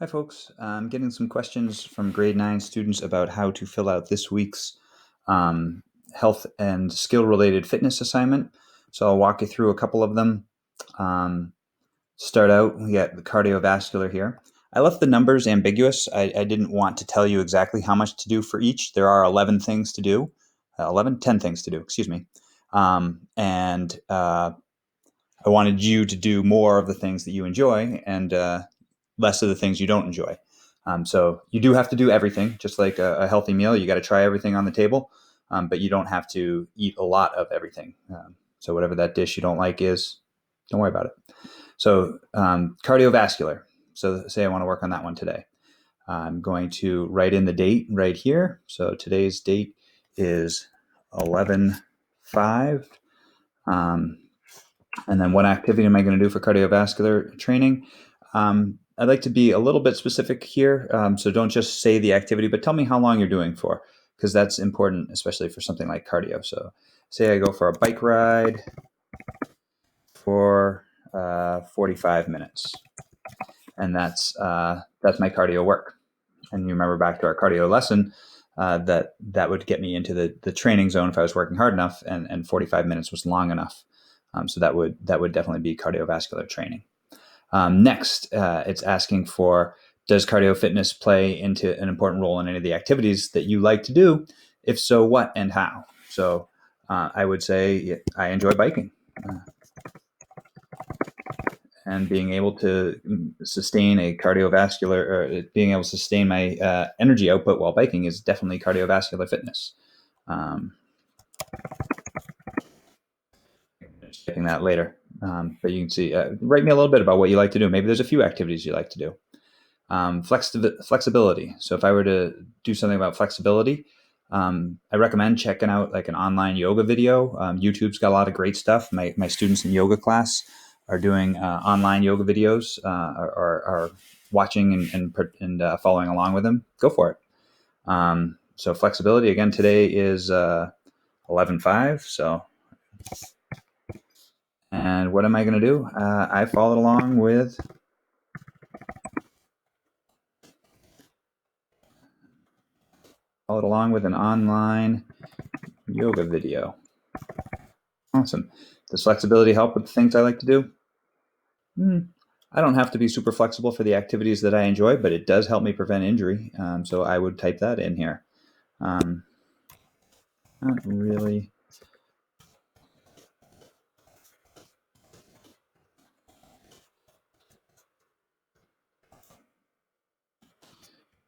Hi, folks. I'm getting some questions from grade 9 students about how to fill out this week's um, health and skill related fitness assignment. So I'll walk you through a couple of them. Um, Start out, we got the cardiovascular here. I left the numbers ambiguous. I didn't want to tell you exactly how much to do for each. There are 11 things to do, 10 things to do, excuse me. And I wanted you to do more of the things that you enjoy and less of the things you don't enjoy. So you do have to do everything, just like a healthy meal. You got to try everything on the table, but you don't have to eat a lot of everything. So whatever that dish you don't like is, don't worry about it. So cardiovascular. So say I want to work on that one today. I'm going to write in the date right here. So today's date is 11/5. And then what activity am I going to do for cardiovascular training? I'd like to be a little bit specific here. So don't just say the activity, but tell me how long you're doing for, because that's important, especially for something like cardio. So say I go for a bike ride for 45 minutes. And that's my cardio work. And you remember back to our cardio lesson, that would get me into the training zone if I was working hard enough, and 45 minutes was long enough. So that would definitely be cardiovascular training. Next, it's asking for, does cardio fitness play into an important role in any of the activities that you like to do? If so, what and how? So I would say I enjoy biking. And being able to sustain a cardiovascular, or being able to sustain my energy output while biking is definitely cardiovascular fitness. Checking that later. But you can see, write me a little bit about what you like to do. Maybe there's a few activities you like to do. Flexibility. So if I were to do something about flexibility, I recommend checking out like an online yoga video. YouTube's got a lot of great stuff. My students in yoga class are doing online yoga videos, are watching and following along with them. Go for it. So flexibility, again, today is 11/5. So, and what am I going to do? I followed along with an online yoga video. Awesome. Does flexibility help with the things I like to do? I don't have to be super flexible for the activities that I enjoy, but it does help me prevent injury. So I would type that in here. Not really.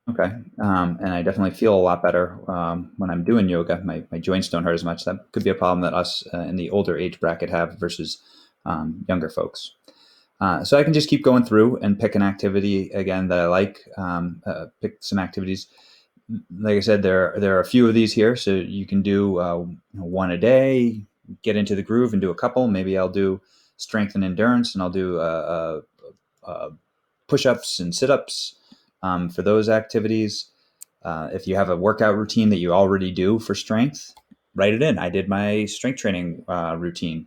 Okay. And I definitely feel a lot better when I'm doing yoga. My joints don't hurt as much. That could be a problem that us in the older age bracket have versus younger folks. So I can just keep going through and pick an activity again that I like. Pick some activities. Like I said, there are a few of these here, so you can do one a day. Get into the groove and do a couple. Maybe I'll do strength and endurance, and I'll do push-ups and sit-ups for those activities. If you have a workout routine that you already do for strength, write it in. I did my strength training routine.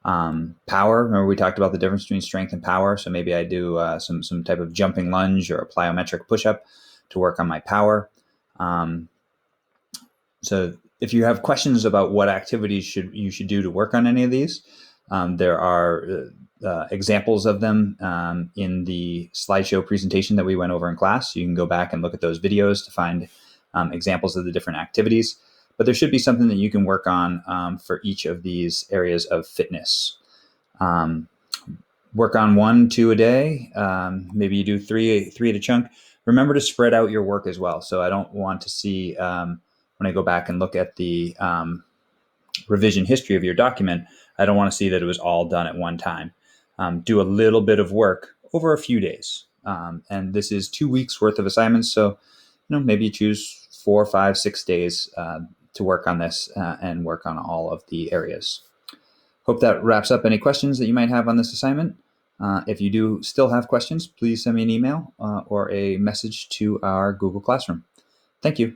Power, remember we talked about the difference between strength and power. So maybe I do some type of jumping lunge or a plyometric push-up to work on my power. So if you have questions about what activities you should do to work on any of these, there are examples of them in the slideshow presentation that we went over in class. So you can go back and look at those videos to find examples of the different activities. But there should be something that you can work on for each of these areas of fitness. Work on 1-2 a day. Maybe you do three at a chunk. Remember to spread out your work as well. So I don't want to see, when I go back and look at the revision history of your document, I don't want to see that it was all done at one time. Do a little bit of work over a few days. And this is 2 weeks worth of assignments. So, maybe you choose 4, 5, 6 days to work on this and work on all of the areas. Hope that wraps up any questions that you might have on this assignment. If you do still have questions, please send me an email or a message to our Google Classroom. Thank you.